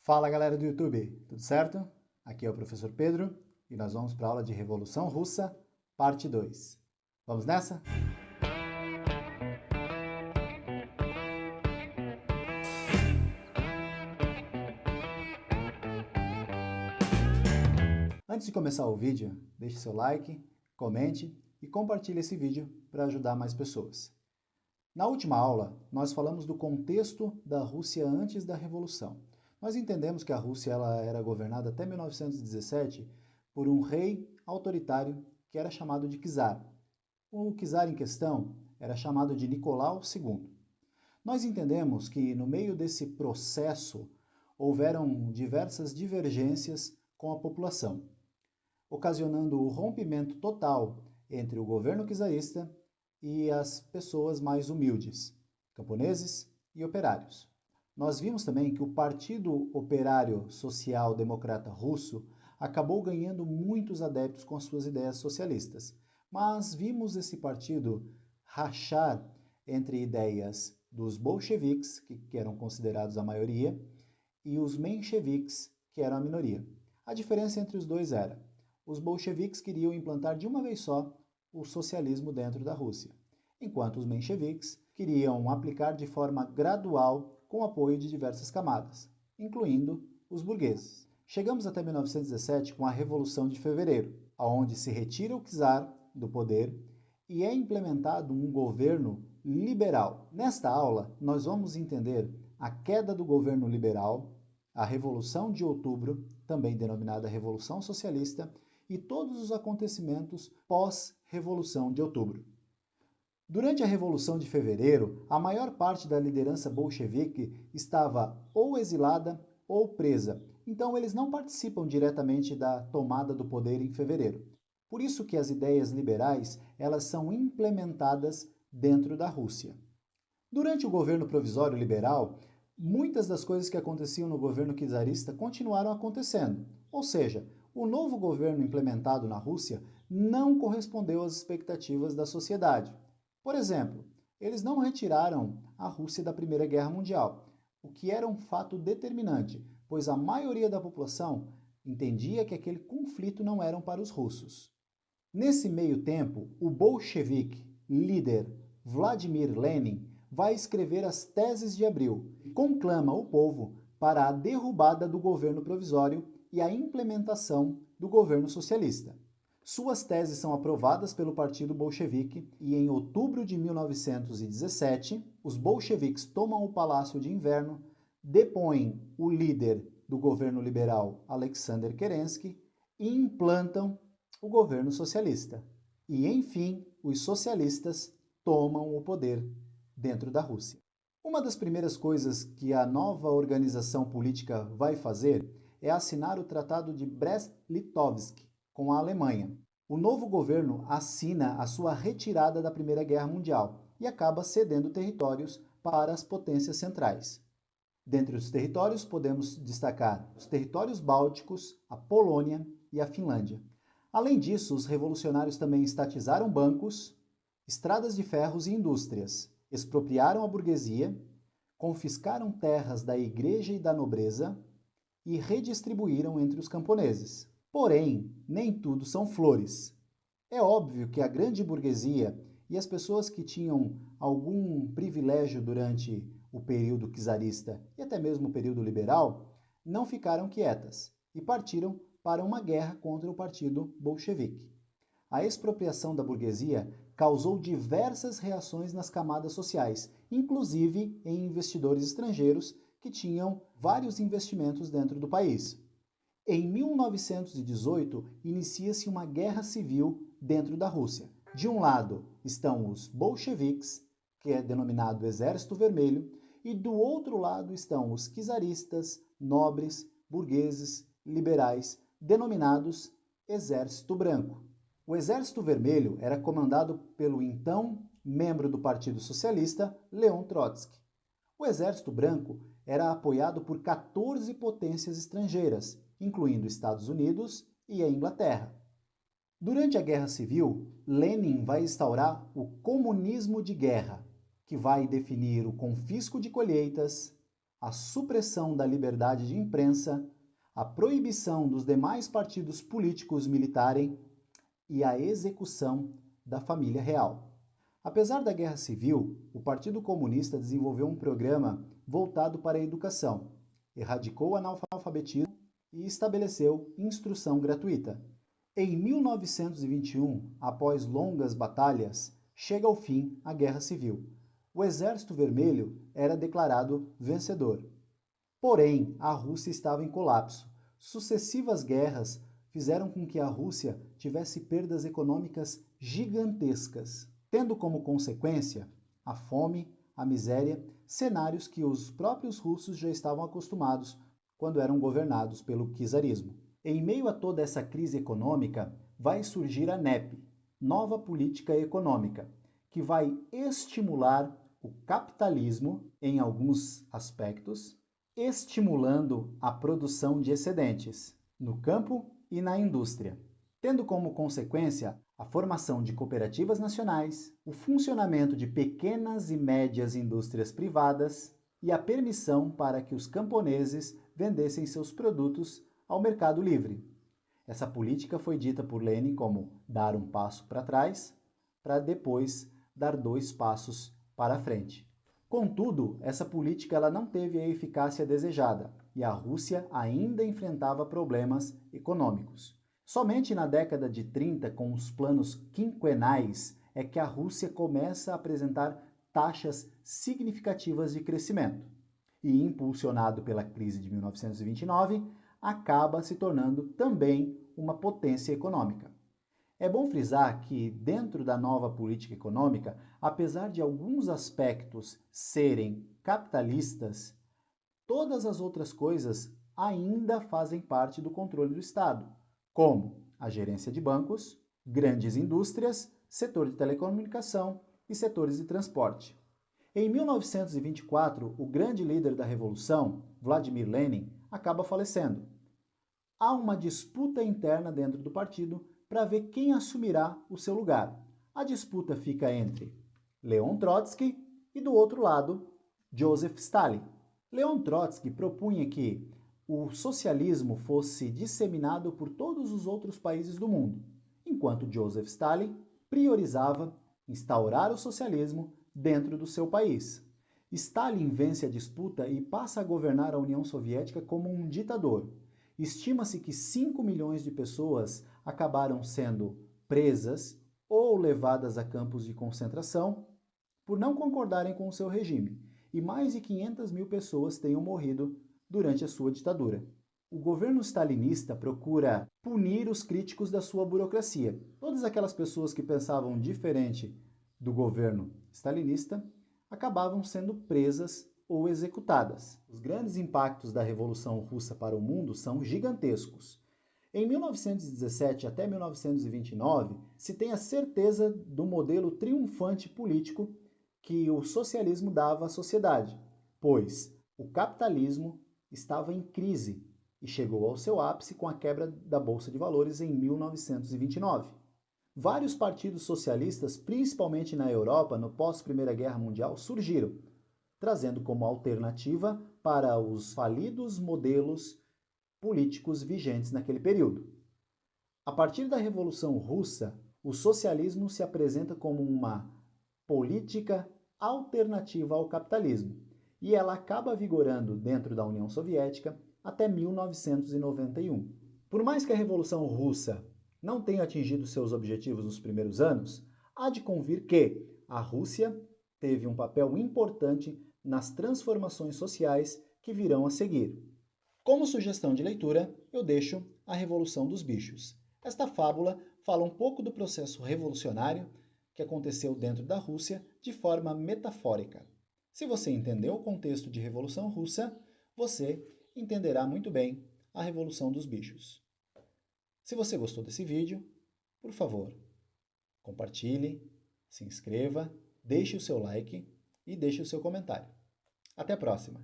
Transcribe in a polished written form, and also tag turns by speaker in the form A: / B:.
A: Fala galera do YouTube, tudo certo? Aqui é o professor Pedro e nós vamos para a aula de Revolução Russa, parte 2. Vamos nessa? Antes de começar o vídeo, deixe seu like, comente e compartilhe esse vídeo para ajudar mais pessoas. Na última aula, nós falamos do contexto da Rússia antes da Revolução. Nós entendemos que a Rússia era governada até 1917 por um rei autoritário que era chamado de czar. O czar em questão era chamado de Nicolau II. Nós entendemos que no meio desse processo houveram diversas divergências com a população, ocasionando o rompimento total entre o governo czarista e as pessoas mais humildes, camponeses e operários. Nós vimos também que o Partido Operário Social Democrata Russo acabou ganhando muitos adeptos com as suas ideias socialistas, mas vimos esse partido rachar entre ideias dos bolcheviques, que eram considerados a maioria, e os mencheviques, que eram a minoria. A diferença entre os dois era: os bolcheviques queriam implantar de uma vez só o socialismo dentro da Rússia, enquanto os mencheviques queriam aplicar de forma gradual com apoio de diversas camadas, incluindo os burgueses. Chegamos até 1917 com a Revolução de Fevereiro, onde se retira o czar do poder e é implementado um governo liberal. Nesta aula, nós vamos entender a queda do governo liberal, a Revolução de Outubro, também denominada Revolução Socialista, e todos os acontecimentos pós-Revolução de Outubro. Durante a Revolução de Fevereiro, a maior parte da liderança bolchevique estava ou exilada ou presa, então eles não participam diretamente da tomada do poder em fevereiro. Por isso que as ideias liberais, elas são implementadas dentro da Rússia. Durante o governo provisório liberal, muitas das coisas que aconteciam no governo czarista continuaram acontecendo, ou seja, o novo governo implementado na Rússia não correspondeu às expectativas da sociedade. Por exemplo, eles não retiraram a Rússia da Primeira Guerra Mundial, o que era um fato determinante, pois a maioria da população entendia que aquele conflito não era para os russos. Nesse meio tempo, o bolchevique líder Vladimir Lenin vai escrever as Teses de Abril e conclama o povo para a derrubada do governo provisório e a implementação do governo socialista. Suas teses são aprovadas pelo Partido Bolchevique e em outubro de 1917, os bolcheviques tomam o Palácio de Inverno, depõem o líder do governo liberal Alexander Kerensky e implantam o governo socialista. E, enfim, os socialistas tomam o poder dentro da Rússia. Uma das primeiras coisas que a nova organização política vai fazer é assinar o Tratado de Brest-Litovsk com a Alemanha. O novo governo assina a sua retirada da Primeira Guerra Mundial e acaba cedendo territórios para as potências centrais. Dentre os territórios, podemos destacar os territórios bálticos, a Polônia e a Finlândia. Além disso, os revolucionários também estatizaram bancos, estradas de ferros e indústrias, expropriaram a burguesia, confiscaram terras da igreja e da nobreza e redistribuíram entre os camponeses. Porém, nem tudo são flores. É óbvio que a grande burguesia e as pessoas que tinham algum privilégio durante o período czarista e até mesmo o período liberal não ficaram quietas e partiram para uma guerra contra o partido bolchevique. A expropriação da burguesia causou diversas reações nas camadas sociais, inclusive em investidores estrangeiros que tinham vários investimentos dentro do país. Em 1918, inicia-se uma guerra civil dentro da Rússia. De um lado estão os bolcheviques, que é denominado Exército Vermelho, e do outro lado estão os czaristas, nobres, burgueses, liberais, denominados Exército Branco. O Exército Vermelho era comandado pelo então membro do Partido Socialista, Leon Trotsky. O Exército Branco era apoiado por 14 potências estrangeiras, incluindo Estados Unidos e a Inglaterra. Durante a Guerra Civil, Lenin vai instaurar o comunismo de guerra, que vai definir o confisco de colheitas, a supressão da liberdade de imprensa, a proibição dos demais partidos políticos militarem e a execução da família real. Apesar da Guerra Civil, o Partido Comunista desenvolveu um programa voltado para a educação, erradicou o analfabetismo e estabeleceu instrução gratuita. Em 1921, após longas batalhas, chega ao fim a Guerra Civil. O Exército Vermelho era declarado vencedor. Porém, a Rússia estava em colapso. Sucessivas guerras fizeram com que a Rússia tivesse perdas econômicas gigantescas, tendo como consequência a fome, a miséria, cenários que os próprios russos já estavam acostumados quando eram governados pelo czarismo. Em meio a toda essa crise econômica, vai surgir a NEP, Nova Política Econômica, que vai estimular o capitalismo em alguns aspectos, estimulando a produção de excedentes no campo e na indústria, tendo como consequência a formação de cooperativas nacionais, o funcionamento de pequenas e médias indústrias privadas e a permissão para que os camponeses vendessem seus produtos ao mercado livre. Essa política foi dita por Lenin como dar um passo para trás, para depois dar 2 passos para frente. Contudo, essa política ela não teve a eficácia desejada e a Rússia ainda enfrentava problemas econômicos. Somente na década de 30, com os planos quinquenais, é que a Rússia começa a apresentar taxas significativas de crescimento. E, impulsionado pela crise de 1929, acaba se tornando também uma potência econômica. É bom frisar que, dentro da nova política econômica, apesar de alguns aspectos serem capitalistas, todas as outras coisas ainda fazem parte do controle do Estado, como a gerência de bancos, grandes indústrias, setor de telecomunicação e setores de transporte. Em 1924, o grande líder da Revolução, Vladimir Lenin, acaba falecendo. Há uma disputa interna dentro do partido para ver quem assumirá o seu lugar. A disputa fica entre Leon Trotsky e, do outro lado, Joseph Stalin. Leon Trotsky propunha que o socialismo fosse disseminado por todos os outros países do mundo, enquanto Joseph Stalin priorizava instaurar o socialismo dentro do seu país. Stalin vence a disputa e passa a governar a União Soviética como um ditador. Estima-se que 5 milhões de pessoas acabaram sendo presas ou levadas a campos de concentração por não concordarem com o seu regime, e mais de 500 mil pessoas tenham morrido durante a sua ditadura. O governo stalinista procura punir os críticos da sua burocracia. Todas aquelas pessoas que pensavam diferente do governo stalinista acabavam sendo presas ou executadas. Os grandes impactos da Revolução Russa para o mundo são gigantescos. Em 1917 até 1929, se tem a certeza do modelo triunfante político que o socialismo dava à sociedade, pois o capitalismo estava em crise e chegou ao seu ápice com a quebra da Bolsa de Valores em 1929. Vários partidos socialistas, principalmente na Europa, no pós-Primeira Guerra Mundial, surgiram, trazendo como alternativa para os falidos modelos políticos vigentes naquele período. A partir da Revolução Russa, o socialismo se apresenta como uma política alternativa ao capitalismo, e ela acaba vigorando dentro da União Soviética até 1991. Por mais que a Revolução Russa não tenha atingido seus objetivos nos primeiros anos, há de convir que a Rússia teve um papel importante nas transformações sociais que virão a seguir. Como sugestão de leitura, eu deixo A Revolução dos Bichos. Esta fábula fala um pouco do processo revolucionário que aconteceu dentro da Rússia de forma metafórica. Se você entendeu o contexto de Revolução Russa, você entenderá muito bem a Revolução dos Bichos. Se você gostou desse vídeo, por favor, compartilhe, se inscreva, deixe o seu like e deixe o seu comentário. Até a próxima!